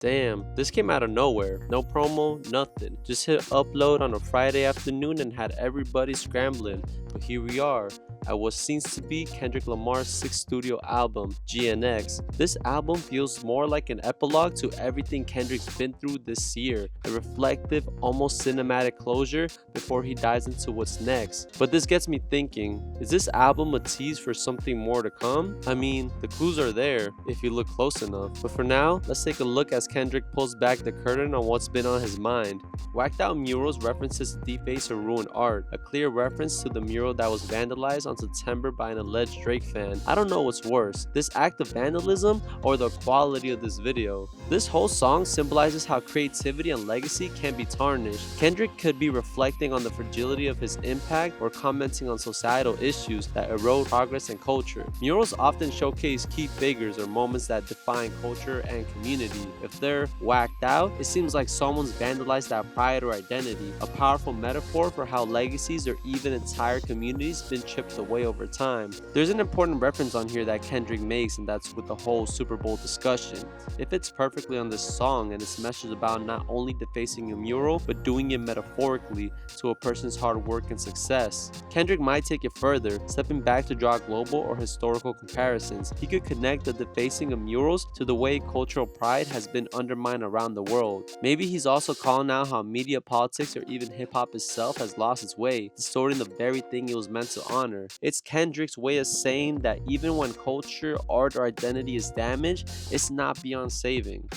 Damn, this came out of nowhere. No promo, nothing. Just hit upload on a Friday afternoon and had everybody scrambling. But here we are, at what seems to be Kendrick Lamar's sixth studio album, GNX. This album feels more like an epilogue to everything Kendrick's been through this year, a reflective, almost cinematic closure before he dives into what's next. But this gets me thinking, is this album a tease for something more to come? I mean, the clues are there if you look close enough. But for now, let's take a look as Kendrick pulls back the curtain on what's been on his mind. Whacked Out Murals references deface or ruined art, a clear reference to the mural that was vandalized on September by an alleged Drake fan. I don't know what's worse, this act of vandalism or the quality of this video. This whole song symbolizes how creativity and legacy can be tarnished. Kendrick could be reflecting on the fragility of his impact or commenting on societal issues that erode progress and culture. Murals often showcase key figures or moments that define culture and community. If they're whacked out, it seems like someone's vandalized that pride or identity, a powerful metaphor for how legacies or even entire communities been chipped away over time. There's an important reference on here that Kendrick makes, and that's with the whole Super Bowl discussion. It fits perfectly on this song, and its message about not only defacing a mural, but doing it metaphorically to a person's hard work and success. Kendrick might take it further, stepping back to draw global or historical comparisons. He could connect the defacing of murals to the way cultural pride has been undermined around the world. Maybe he's also calling out how media, politics, or even hip-hop itself has lost its way, distorting the very thing it was meant to honor. It's Kendrick's way of saying that even when culture, art, or identity is damaged, it's not beyond saving.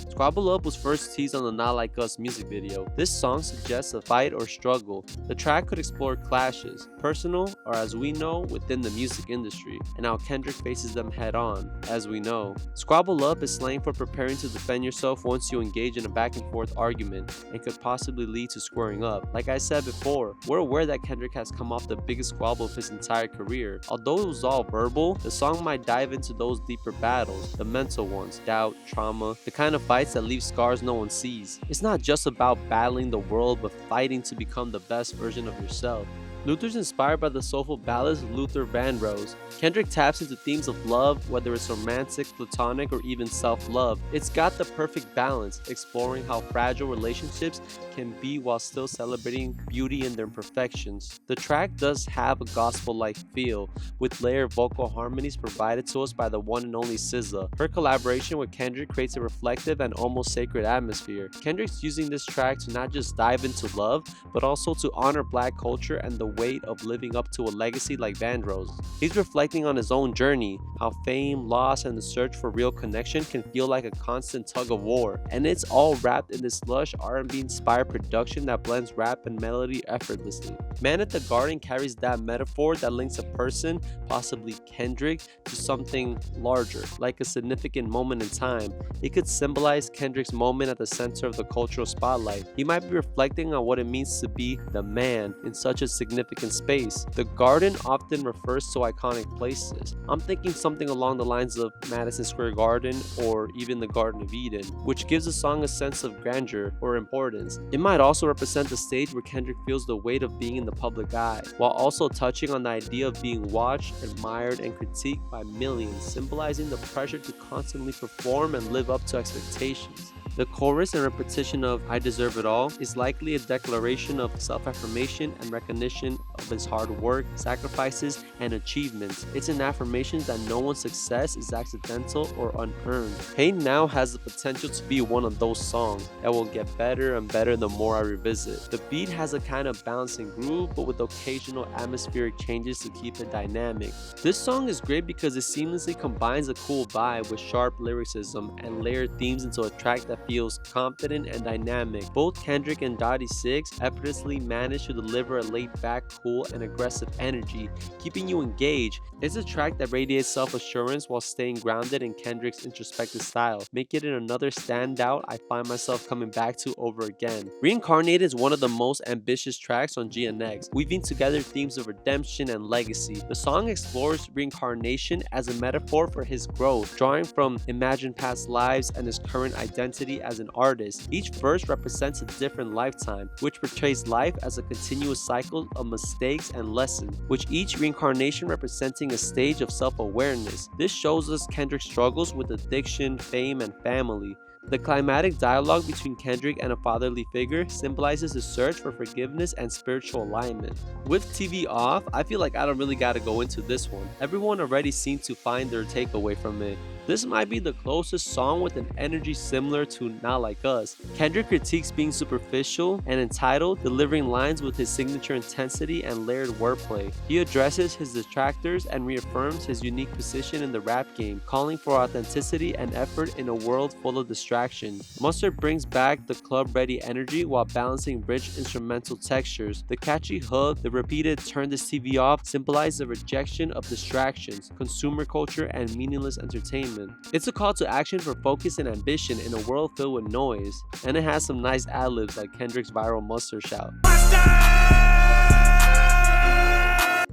Squabble Up was first teased on the Not Like Us music video. This song suggests a fight or struggle. The track could explore clashes, personal or as we know within the music industry, and how Kendrick faces them head on, as we know. Squabble Up is slang for preparing to defend yourself once you engage in a back and forth argument, and could possibly lead to squaring up. Like I said before, we're aware that Kendrick has come off the biggest squabble of his entire career. Although it was all verbal, the song might dive into those deeper battles, the mental ones, doubt, trauma, the kind of fights that leave scars no one sees. It's not just about battling the world, but fighting to become the best version of yourself. Luther's inspired by the soulful ballads of Luther Vandross. Kendrick taps into themes of love, whether it's romantic, platonic, or even self-love. It's got the perfect balance, exploring how fragile relationships can be while still celebrating beauty in their imperfections. The track does have a gospel-like feel, with layered vocal harmonies provided to us by the one and only SZA. Her collaboration with Kendrick creates a reflective and almost sacred atmosphere. Kendrick's using this track to not just dive into love, but also to honor Black culture and the weight of living up to a legacy like Vandross. He's reflecting on his own journey, how fame, loss, and the search for real connection can feel like a constant tug of war, and it's all wrapped in this lush R&B inspired production that blends rap and melody effortlessly. Man at the Garden carries that metaphor that links a person, possibly Kendrick, to something larger, like a significant moment in time. It could symbolize Kendrick's moment at the center of the cultural spotlight. He might be reflecting on what it means to be the man in such a significant space. The Garden often refers to iconic places. I'm thinking something along the lines of Madison Square Garden or even the Garden of Eden, which gives the song a sense of grandeur or importance. It might also represent the stage where Kendrick feels the weight of being in the public eye, while also touching on the idea of being watched, admired, and critiqued by millions, symbolizing the pressure to constantly perform and live up to expectations. The chorus and repetition of "I deserve it all" is likely a declaration of self-affirmation and recognition of his hard work, sacrifices, and achievements. It's an affirmation that no one's success is accidental or unearned. Hey Now has the potential to be one of those songs that will get better and better the more I revisit. The beat has a kind of bouncing groove, but with occasional atmospheric changes to keep it dynamic. This song is great because it seamlessly combines a cool vibe with sharp lyricism and layered themes into a track that feels confident and dynamic. Both Kendrick and Dottie Six effortlessly manage to deliver a laid-back, cool, and aggressive energy, keeping you engaged. It's a track that radiates self-assurance while staying grounded in Kendrick's introspective style, making it another standout I find myself coming back to over again. Reincarnate is one of the most ambitious tracks on GNX, weaving together themes of redemption and legacy. The song explores reincarnation as a metaphor for his growth, drawing from imagined past lives and his current identity as an artist. Each verse represents a different lifetime, which portrays life as a continuous cycle of mistakes and lessons, with each reincarnation representing a stage of self-awareness. This shows us Kendrick's struggles with addiction, fame, and family, The climatic dialogue between Kendrick and a fatherly figure symbolizes his search for forgiveness and spiritual alignment. With TV off, I feel like I don't really gotta go into this one. Everyone already seemed to find their takeaway from it. This might be the closest song with an energy similar to Not Like Us. Kendrick critiques being superficial and entitled, delivering lines with his signature intensity and layered wordplay. He addresses his detractors and reaffirms his unique position in the rap game, calling for authenticity and effort in a world full of distraction. Mustard brings back the club-ready energy while balancing rich instrumental textures. The catchy hook, the repeated "turn this TV off" symbolize the rejection of distractions, consumer culture, and meaningless entertainment. It's a call to action for focus and ambition in a world filled with noise, and it has some nice ad-libs like Kendrick's viral Mustard shout.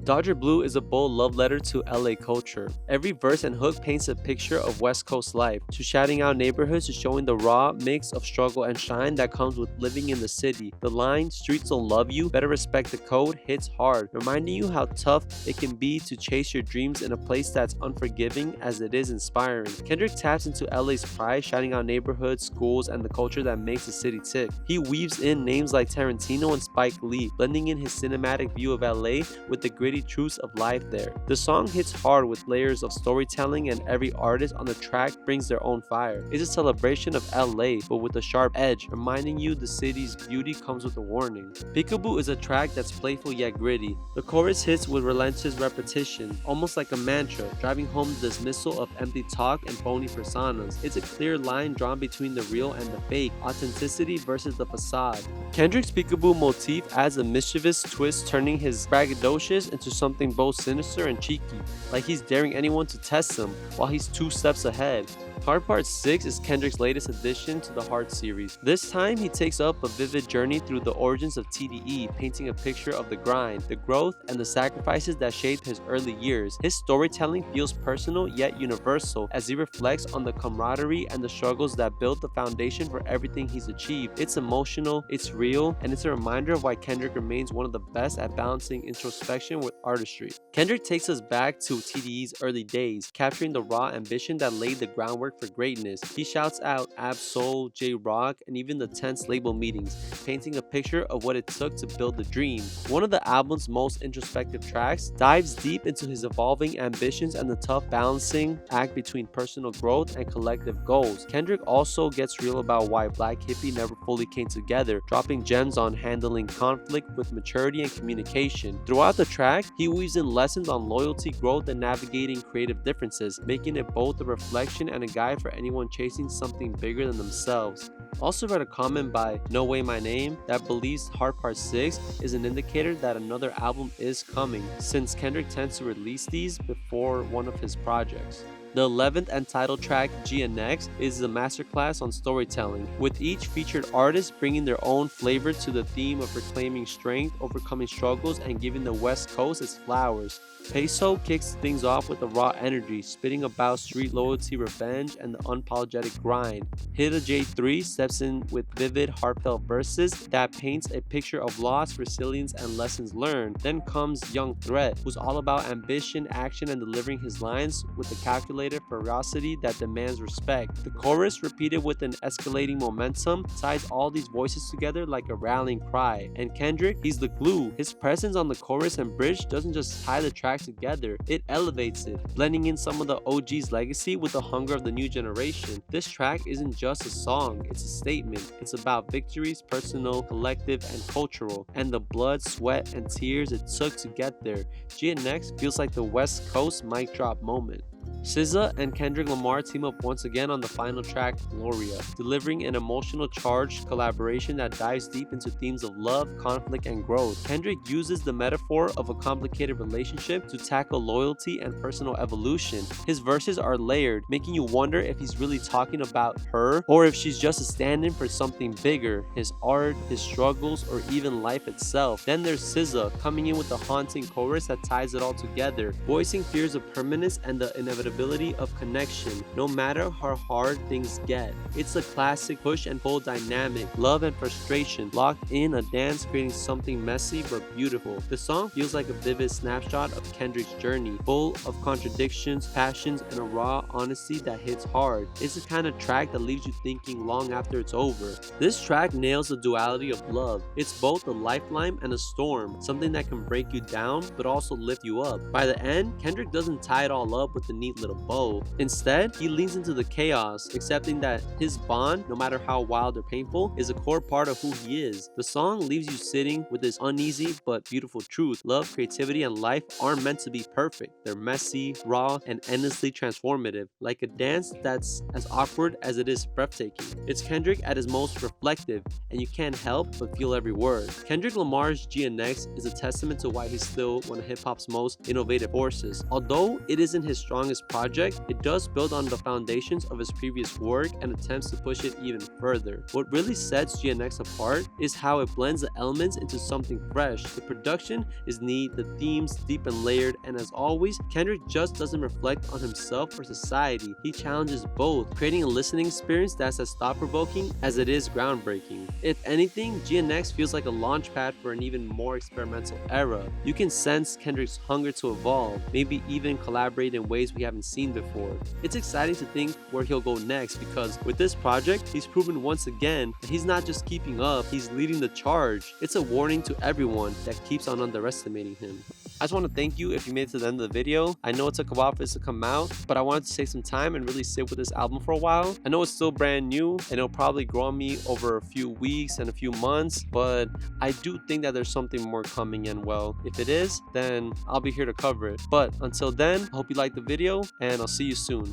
Dodger Blue is a bold love letter to LA culture. Every verse and hook paints a picture of West Coast life, to shouting out neighborhoods to showing the raw mix of struggle and shine that comes with living in the city. The line, "Streets don't love you, better respect the code," hits hard, reminding you how tough it can be to chase your dreams in a place that's unforgiving as it is inspiring. Kendrick taps into LA's pride, shouting out neighborhoods, schools, and the culture that makes the city tick. He weaves in names like Tarantino and Spike Lee, blending in his cinematic view of LA with the gritty truths of life there. The song hits hard with layers of storytelling, and every artist on the track brings their own fire. It's a celebration of LA, but with a sharp edge, reminding you the city's beauty comes with a warning. Peekaboo is a track that's playful yet gritty. The chorus hits with relentless repetition, almost like a mantra, driving home the dismissal of empty talk and phony personas. It's a clear line drawn between the real and the fake, authenticity versus the facade. Kendrick's Peekaboo motif adds a mischievous twist, turning his braggadocious into something both sinister and cheeky, like he's daring anyone to test him while he's 2 steps ahead. Hard Part 6 is Kendrick's latest addition to the Hard series. This time, he takes up a vivid journey through the origins of TDE, painting a picture of the grind, the growth, and the sacrifices that shaped his early years. His storytelling feels personal yet universal as he reflects on the camaraderie and the struggles that built the foundation for everything he's achieved. It's emotional, it's real, and it's a reminder of why Kendrick remains one of the best at balancing introspection with artistry. Kendrick takes us back to TDE's early days, capturing the raw ambition that laid the groundwork for greatness. He shouts out Ab Soul, J Rock, and even the tense label meetings, painting a picture of what it took to build the dream. One of the album's most introspective tracks dives deep into his evolving ambitions and the tough balancing act between personal growth and collective goals. Kendrick also gets real about why Black Hippie never fully came together, dropping gems on handling conflict with maturity and communication. Throughout the track, he weaves in lessons on loyalty, growth, and navigating creative differences, making it both a reflection and a guide for anyone chasing something bigger than themselves. Also read a comment by No Way My Name that believes Hard Part 6 is an indicator that another album is coming, since Kendrick tends to release these before one of his projects. The 11th and title track, GNX, is a masterclass on storytelling, with each featured artist bringing their own flavor to the theme of reclaiming strength, overcoming struggles, and giving the West Coast its flowers. Peso kicks things off with a raw energy, spitting about street loyalty, revenge, and the unapologetic grind. Hida J3 steps in with vivid, heartfelt verses that paints a picture of loss, resilience, and lessons learned. Then comes Young Threat, who's all about ambition, action, and delivering his lines with a calculated ferocity that demands respect. The chorus, repeated with an escalating momentum, ties all these voices together like a rallying cry. And Kendrick, he's the glue. His presence on the chorus and bridge doesn't just tie the track together, it elevates it, blending in some of the OG's legacy with the hunger of the new generation. This track isn't just a song, it's a statement. It's about victories, personal, collective, and cultural, and the blood, sweat, and tears it took to get there. GNX feels like the West Coast mic drop moment. SZA and Kendrick Lamar team up once again on the final track, Gloria, delivering an emotional charged collaboration that dives deep into themes of love, conflict, and growth. Kendrick uses the metaphor of a complicated relationship to tackle loyalty and personal evolution. His verses are layered, making you wonder if he's really talking about her or if she's just a stand-in for something bigger, his art, his struggles, or even life itself. Then there's SZA coming in with a haunting chorus that ties it all together, voicing fears of permanence and the inevitability of connection, no matter how hard things get. It's a classic push and pull dynamic, love and frustration, locked in a dance creating something messy but beautiful. The song feels like a vivid snapshot of Kendrick's journey, full of contradictions, passions, and a raw honesty that hits hard. It's the kind of track that leaves you thinking long after it's over. This track nails the duality of love. It's both a lifeline and a storm, something that can break you down but also lift you up. By the end, Kendrick doesn't tie it all up with a neat little bow. Instead, he leans into the chaos, accepting that his bond, no matter how wild or painful, is a core part of who he is. The song leaves you sitting with this uneasy but beautiful truth. Love, creativity, and life aren't meant to be perfect. They're messy, raw, and endlessly transformative, like a dance that's as awkward as it is breathtaking. It's Kendrick at his most reflective, and you can't help but feel every word. Kendrick Lamar's GNX is a testament to why he's still one of hip-hop's most innovative forces. Although it isn't his strongest project, it does build on the foundations of his previous work and attempts to push it even further. What really sets GNX apart is how it blends the elements into something fresh. The production is neat, the themes deep and layered, and as always, Kendrick just doesn't reflect on himself or society. He challenges both, creating a listening experience that's as thought-provoking as it is groundbreaking. If anything, GNX feels like a launchpad for an even more experimental era. You can sense Kendrick's hunger to evolve, maybe even collaborate in ways we haven't seen before. It's exciting to think where he'll go next, because with this project, he's proven once again that he's not just keeping up, he's leading the charge. It's a warning to everyone that keeps on underestimating him. I just want to thank you if you made it to the end of the video. I know it took a while for this to come out, but I wanted to take some time and really sit with this album for a while. I know it's still brand new and it'll probably grow on me over a few weeks and a few months, but I do think that there's something more coming, and well, if it is, then I'll be here to cover it. But until then, I hope you liked the video and I'll see you soon.